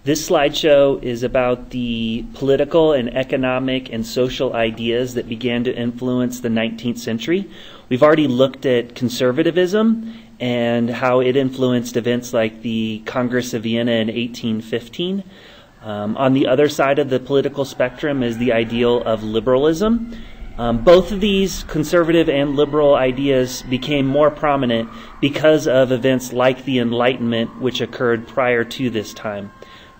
This slideshow is about the political and economic and social ideas that began to influence the 19th century. We've already looked at conservatism and how it influenced events like the Congress of Vienna in 1815. On the other side of the political spectrum is the ideal of liberalism. Both of these conservative and liberal ideas became more prominent because of events like the Enlightenment, which occurred prior to this time.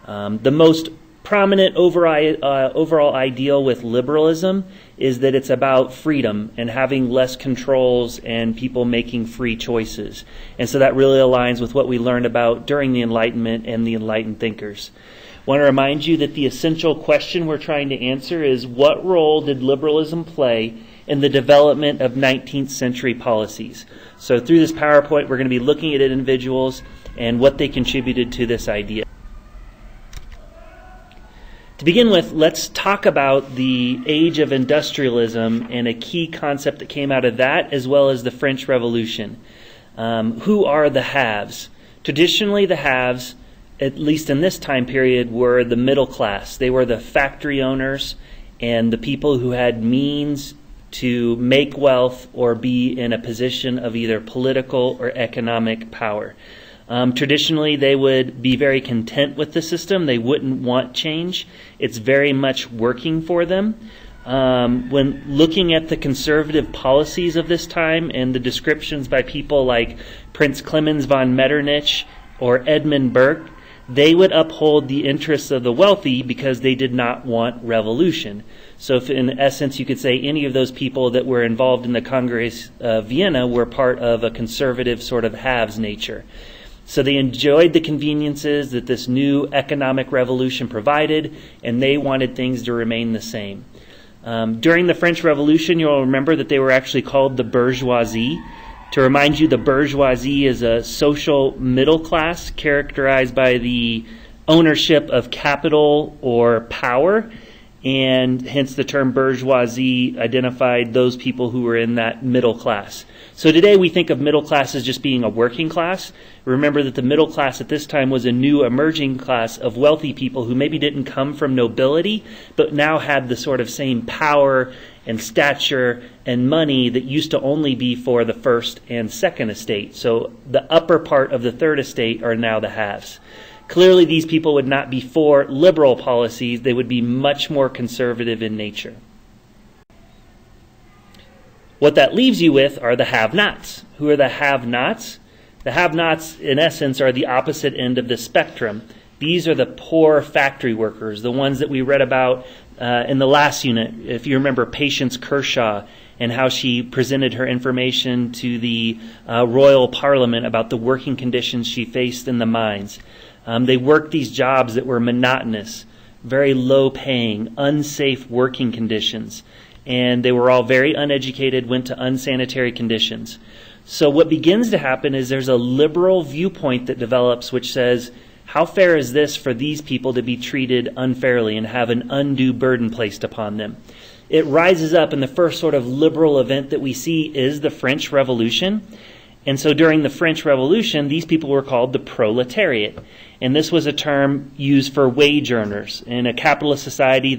The most prominent overall ideal with liberalism is that it's about freedom and having less controls and people making free choices. And so that really aligns with what we learned about during the Enlightenment and the Enlightened thinkers. I want to remind you that the essential question we're trying to answer is, what role did liberalism play in the development of 19th century policies? So through this PowerPoint, we're going to be looking at individuals and what they contributed to this idea. To begin with, let's talk about the age of industrialism and a key concept that came out of that, as well as the French Revolution. Who are the haves? Traditionally, the haves, at least in this time period, were the middle class. They were the factory owners and the people who had means to make wealth or be in a position of either political or economic power. Traditionally, they would be very content with the system. They wouldn't want change. It's very much working for them. When looking at the conservative policies of this time and the descriptions by people like Prince Clemens von Metternich or Edmund Burke, they would uphold the interests of the wealthy because they did not want revolution. So if in essence you could say any of those people that were involved in the Congress of Vienna were part of a conservative sort of haves nature. So they enjoyed the conveniences that this new economic revolution provided, and they wanted things to remain the same. During the French Revolution, you'll remember that they were actually called the bourgeoisie. To remind you, the bourgeoisie is a social middle class characterized by the ownership of capital or power, and hence the term bourgeoisie identified those people who were in that middle class. So today we think of middle class as just being a working class. Remember that the middle class at this time was a new emerging class of wealthy people who maybe didn't come from nobility, but now had the sort of same power and stature and money that used to only be for the first and second estate. So the upper part of the third estate are now the haves. Clearly these people would not be for liberal policies. They would be much more conservative in nature. What that leaves you with are the have-nots. Who are the have-nots? The have-nots, in essence, are the opposite end of the spectrum. These are the poor factory workers, the ones that we read about in the last unit. If you remember Patience Kershaw and how she presented her information to the Royal Parliament about the working conditions she faced in the mines. They worked these jobs that were monotonous, very low-paying, unsafe working conditions. And they were all very uneducated, went to unsanitary conditions. So what begins to happen is there's a liberal viewpoint that develops which says, how fair is this for these people to be treated unfairly and have an undue burden placed upon them? It rises up, and the first sort of liberal event that we see is the French Revolution. And so during the French Revolution, these people were called the proletariat. And this was a term used for wage earners. In a capitalist society,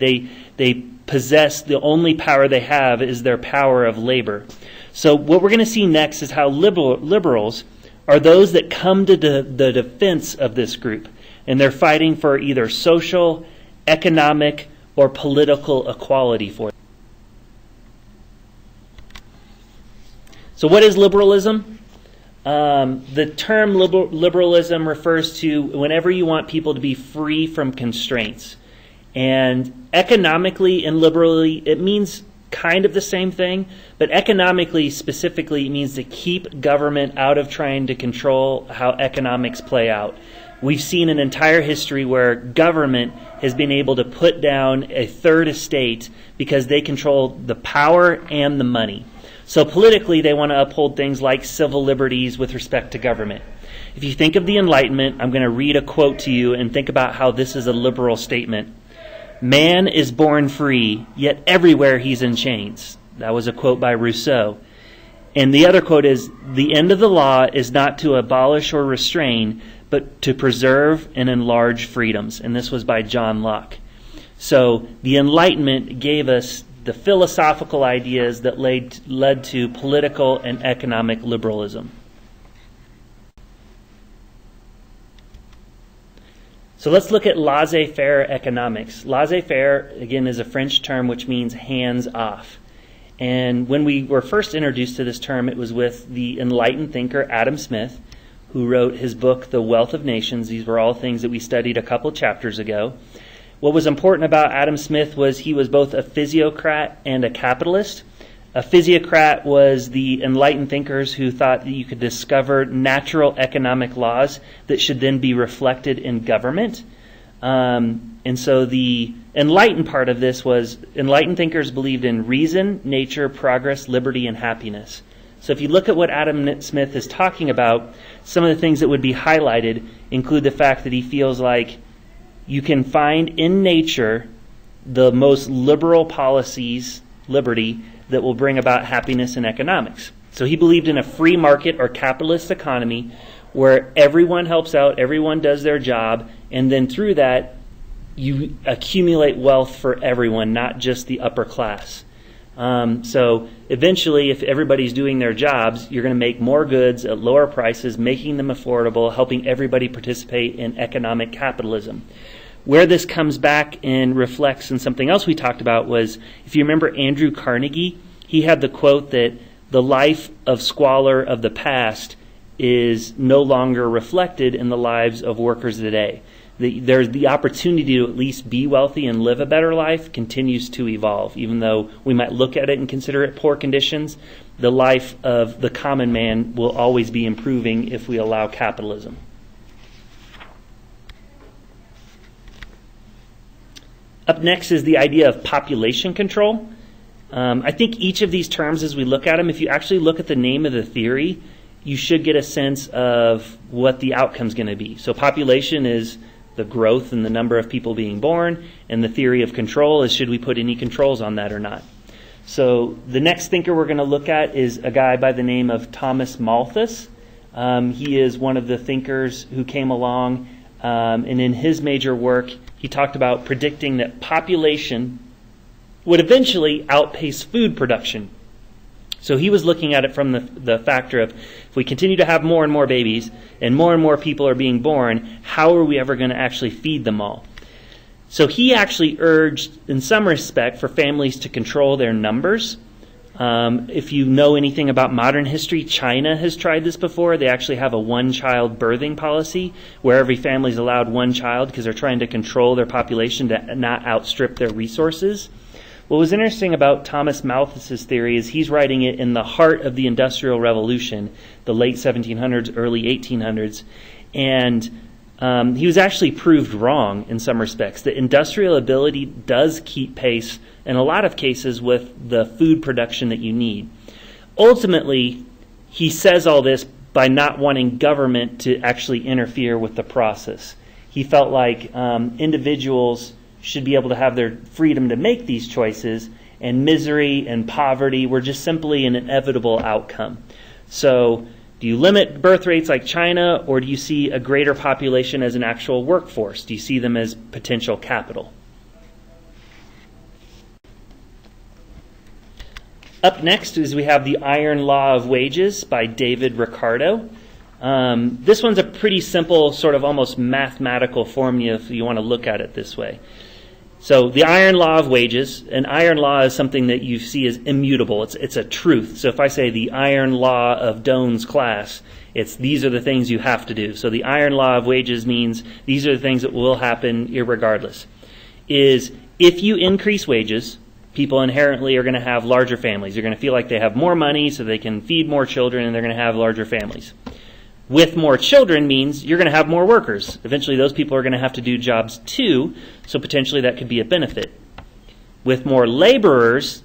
they possess, the only power they have is their power of labor. So what we're going to see next is how liberals are those that come to the defense of this group. And they're fighting for either social, economic, or political equality for them. So what is liberalism? The term liberalism refers to whenever you want people to be free from constraints. And economically and liberally, it means kind of the same thing, but economically specifically, it means to keep government out of trying to control how economics play out. We've seen an entire history where government has been able to put down a third estate because they control the power and the money. So politically, they want to uphold things like civil liberties with respect to government. If you think of the Enlightenment, I'm going to read a quote to you and think about how this is a liberal statement. Man is born free, yet everywhere he's in chains. That was a quote by Rousseau. And the other quote is, the end of the law is not to abolish or restrain, but to preserve and enlarge freedoms. And this was by John Locke. So the Enlightenment gave us the philosophical ideas that led to political and economic liberalism. So let's look at laissez-faire economics. Laissez-faire, again, is a French term which means hands off. And when we were first introduced to this term, it was with the enlightened thinker Adam Smith, who wrote his book, The Wealth of Nations. These were all things that we studied a couple chapters ago. What was important about Adam Smith was he was both a physiocrat and a capitalist. A physiocrat was the enlightened thinkers who thought that you could discover natural economic laws that should then be reflected in government. And so the enlightened part of this was enlightened thinkers believed in reason, nature, progress, liberty, and happiness. So if you look at what Adam Smith is talking about, some of the things that would be highlighted include the fact that he feels like you can find in nature the most liberal policies, liberty, that will bring about happiness and economics. So he believed in a free market or capitalist economy where everyone helps out, everyone does their job, and then through that you accumulate wealth for everyone, not just the upper class. So eventually, if everybody's doing their jobs, you're going to make more goods at lower prices, making them affordable, helping everybody participate in economic capitalism. Where this comes back and reflects in something else we talked about was, if you remember Andrew Carnegie, he had the quote that the life of squalor of the past is no longer reflected in the lives of workers today. There's the opportunity to at least be wealthy and live a better life continues to evolve. Even though we might look at it and consider it poor conditions, the life of the common man will always be improving if we allow capitalism. Up next is the idea of population control. I think each of these terms, as we look at them, if you actually look at the name of the theory, you should get a sense of what the outcome's going to be. So population is the growth and the number of people being born, and the theory of control is should we put any controls on that or not. So the next thinker we're going to look at is a guy by the name of Thomas Malthus. He is one of the thinkers who came along, and in his major work, he talked about predicting that population would eventually outpace food production. So he was looking at it from the factor of, if we continue to have more and more babies and more people are being born, how are we ever going to actually feed them all? So he actually urged, in some respect, for families to control their numbers. If you know anything about modern history, China has tried this before. They actually have a one-child birthing policy where every family is allowed one child because they're trying to control their population to not outstrip their resources. What was interesting about Thomas Malthus's theory is he's writing it in the heart of the Industrial Revolution, the late 1700s, early 1800s, and he was actually proved wrong in some respects. The industrial ability does keep pace in a lot of cases with the food production that you need. Ultimately, he says all this by not wanting government to actually interfere with the process. He felt like individuals should be able to have their freedom to make these choices, and misery and poverty were just simply an inevitable outcome. So do you limit birth rates like China, or do you see a greater population as an actual workforce? Do you see them as potential capital? Up next is we have the Iron Law of Wages by David Ricardo. This one's a pretty simple, sort of almost mathematical formula if you want to look at it this way. So the iron law of wages, an iron law is something that you see as immutable. It's a truth. So if I say the iron law of Doan's class, it's these are the things you have to do. So the iron law of wages means these are the things that will happen irregardless. Is if you increase wages, people inherently are going to have larger families. They're going to feel like they have more money so they can feed more children, and they're going to have larger families. With more children means you're going to have more workers. Eventually those people are going to have to do jobs too, so potentially that could be a benefit. With more laborers,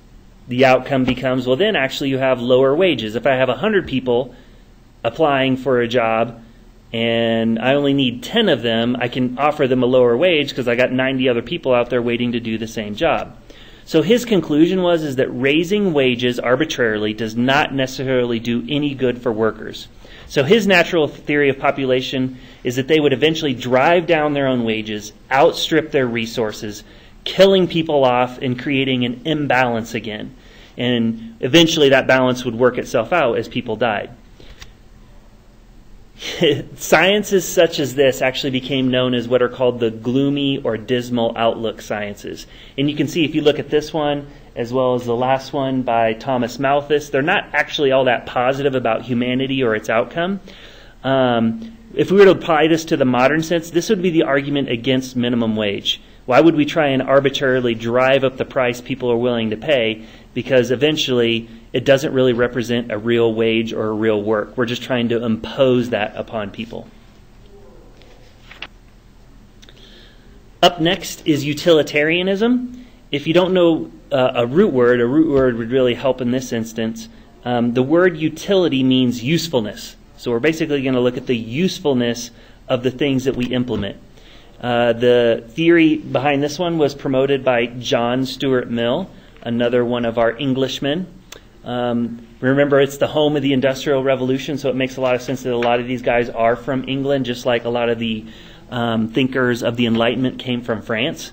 the outcome becomes, well then actually you have lower wages. If I have 100 people applying for a job and I only need 10 of them, I can offer them a lower wage because I got 90 other people out there waiting to do the same job. So his conclusion was that raising wages arbitrarily does not necessarily do any good for workers. So his natural theory of population is that they would eventually drive down their own wages, outstrip their resources, killing people off and creating an imbalance again. And eventually that balance would work itself out as people died. Sciences such as this actually became known as what are called the gloomy or dismal outlook sciences. And you can see if you look at this one as well as the last one by Thomas Malthus, they're not actually all that positive about humanity or its outcome. If we were to apply this to the modern sense, this would be the argument against minimum wage. Why would we try and arbitrarily drive up the price people are willing to pay? Because eventually it doesn't really represent a real wage or a real work. We're just trying to impose that upon people. Up next is utilitarianism. If you don't know a root word would really help in this instance. The word utility means usefulness. So we're basically going to look at the usefulness of the things that we implement. The theory behind this one was promoted by John Stuart Mill, another one of our Englishmen. Remember, it's the home of the Industrial Revolution, so it makes a lot of sense that a lot of these guys are from England, just like a lot of the thinkers of the Enlightenment came from France.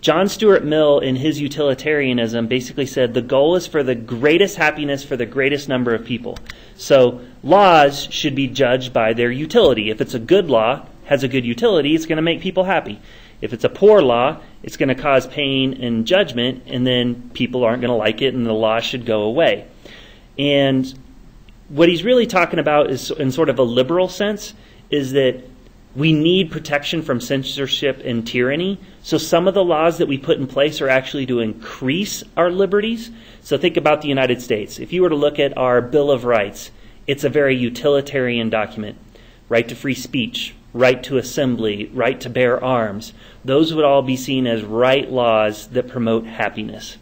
John Stuart Mill, in his utilitarianism, basically said the goal is for the greatest happiness for the greatest number of people. So laws should be judged by their utility. If it's a good law, has a good utility, it's going to make people happy. If it's a poor law, it's going to cause pain and judgment, and then people aren't going to like it, and the law should go away. And what he's really talking about is, in sort of a liberal sense, is that we need protection from censorship and tyranny. So some of the laws that we put in place are actually to increase our liberties. So think about the United States. If you were to look at our Bill of Rights, it's a very utilitarian document. Right to free speech, right to assembly, right to bear arms. Those would all be seen as right laws that promote happiness.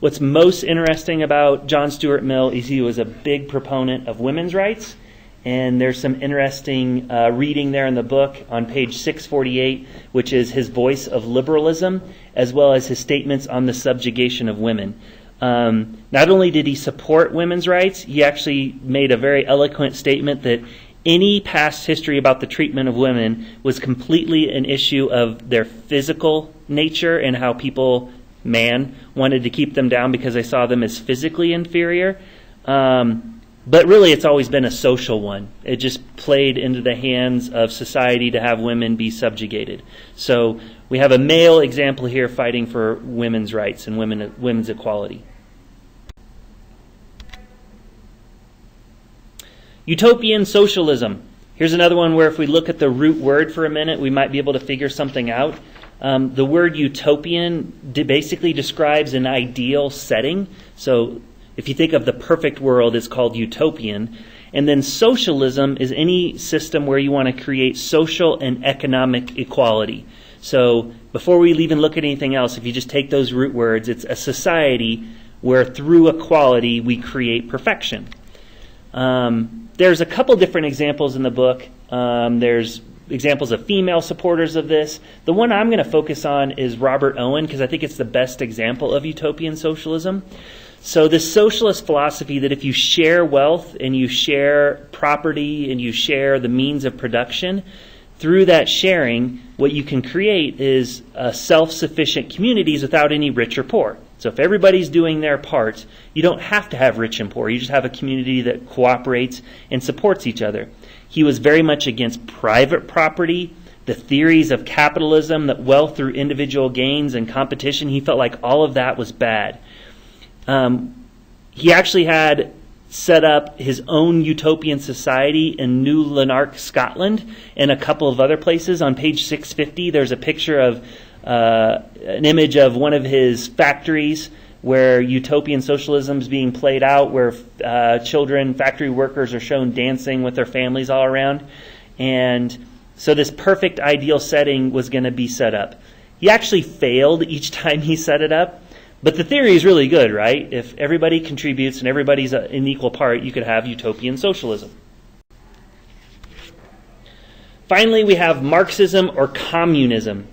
What's most interesting about John Stuart Mill is he was a big proponent of women's rights. And there's some interesting reading there in the book on page 648, which is his voice of liberalism, as well as his statements on the subjugation of women. Not only did he support women's rights, he actually made a very eloquent statement that any past history about the treatment of women was completely an issue of their physical nature and how people, wanted to keep them down because they saw them as physically inferior. But really, it's always been a social one. It just played into the hands of society to have women be subjugated. So we have a male example here fighting for women's rights and women's equality. Utopian socialism. Here's another one where if we look at the root word for a minute, we might be able to figure something out. The word utopian basically describes an ideal setting. So if you think of the perfect world, it's called utopian. And then socialism is any system where you want to create social and economic equality. So before we even look at anything else, if you just take those root words, it's a society where through equality we create perfection. There's a couple different examples in the book. There's examples of female supporters of this. The one I'm going to focus on is Robert Owen, because I think it's the best example of utopian socialism. So this socialist philosophy that if you share wealth and you share property and you share the means of production, through that sharing, what you can create is self-sufficient communities without any rich or poor. So if everybody's doing their part, you don't have to have rich and poor. You just have a community that cooperates and supports each other. He was very much against private property, the theories of capitalism, that wealth through individual gains and competition. He felt like all of that was bad. He actually had set up his own utopian society in New Lanark, Scotland, and a couple of other places. On page 650, there's a picture of an image of one of his factories where utopian socialism is being played out, where children, factory workers are shown dancing with their families all around. And so this perfect ideal setting was going to be set up. He actually failed each time he set it up. But the theory is really good, right? If everybody contributes and everybody's an equal part, you could have utopian socialism. Finally, we have Marxism or communism.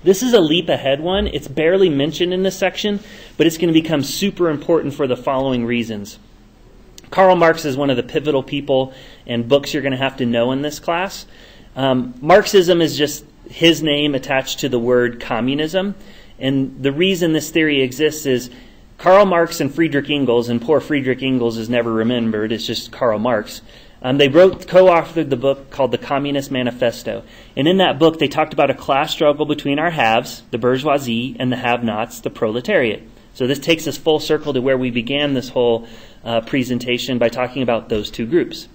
This is a leap ahead one. It's barely mentioned in this section, but it's going to become super important for the following reasons. Karl Marx is one of the pivotal people and books you're going to have to know in this class. Marxism is just his name attached to the word communism. And the reason this theory exists is Karl Marx and Friedrich Engels, and poor Friedrich Engels is never remembered, it's just Karl Marx. They co-authored the book called The Communist Manifesto. And in that book, they talked about a class struggle between our haves, the bourgeoisie, and the have-nots, the proletariat. So this takes us full circle to where we began this whole presentation by talking about those two groups.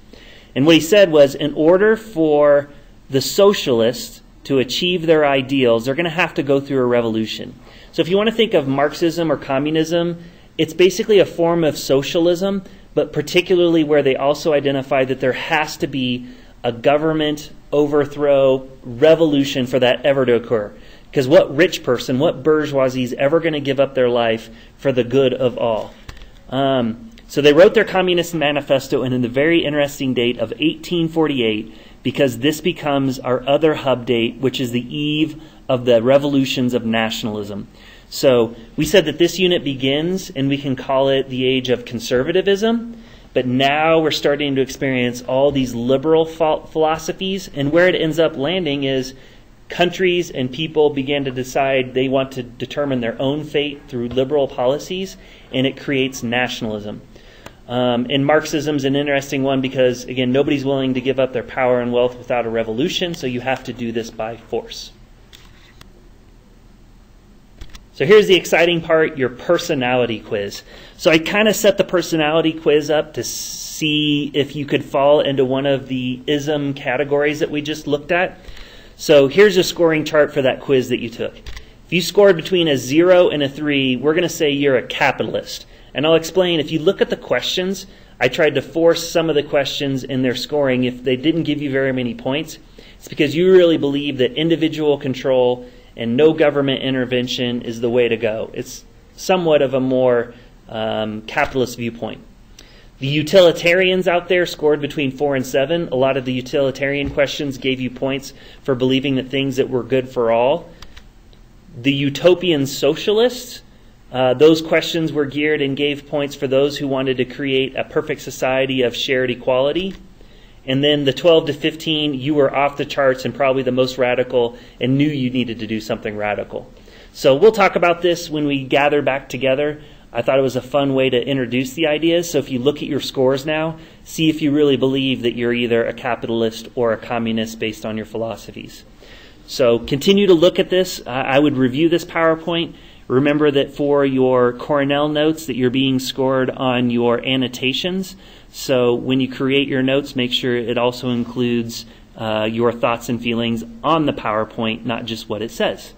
And what he said was, in order for the socialists to achieve their ideals, they're going to have to go through a revolution. So if you want to think of Marxism or communism, it's basically a form of socialism, but particularly where they also identify that there has to be a government overthrow revolution for that ever to occur. Because what rich person, what bourgeoisie is ever going to give up their life for the good of all? So they wrote their Communist Manifesto in the very interesting date of 1848, because this becomes our other hub date, which is the eve of the revolutions of nationalism. So we said that this unit begins, and we can call it the age of conservatism, but now we're starting to experience all these liberal philosophies, and where it ends up landing is countries and people began to decide they want to determine their own fate through liberal policies, and it creates nationalism. And Marxism's an interesting one because, again, nobody's willing to give up their power and wealth without a revolution, so you have to do this by force. So here's the exciting part, your personality quiz. So I kind of set the personality quiz up to see if you could fall into one of the ism categories that we just looked at. So here's a scoring chart for that quiz that you took. If you scored between a 0 and a 3, we're going to say you're a capitalist. And I'll explain, if you look at the questions, I tried to force some of the questions in their scoring. If they didn't give you very many points, it's because you really believe that individual control and no government intervention is the way to go. It's somewhat of a more capitalist viewpoint. The utilitarians out there scored between 4 and 7. A lot of the utilitarian questions gave you points for believing that things that were good for all. The utopian socialists, those questions were geared and gave points for those who wanted to create a perfect society of shared equality. And then the 12 to 15, you were off the charts and probably the most radical and knew you needed to do something radical. So we'll talk about this when we gather back together. I thought it was a fun way to introduce the ideas. So if you look at your scores now, see if you really believe that you're either a capitalist or a communist based on your philosophies. So continue to look at this. I would review this PowerPoint. Remember that for your Cornell notes that you're being scored on your annotations. So when you create your notes, make sure it also includes your thoughts and feelings on the PowerPoint, not just what it says.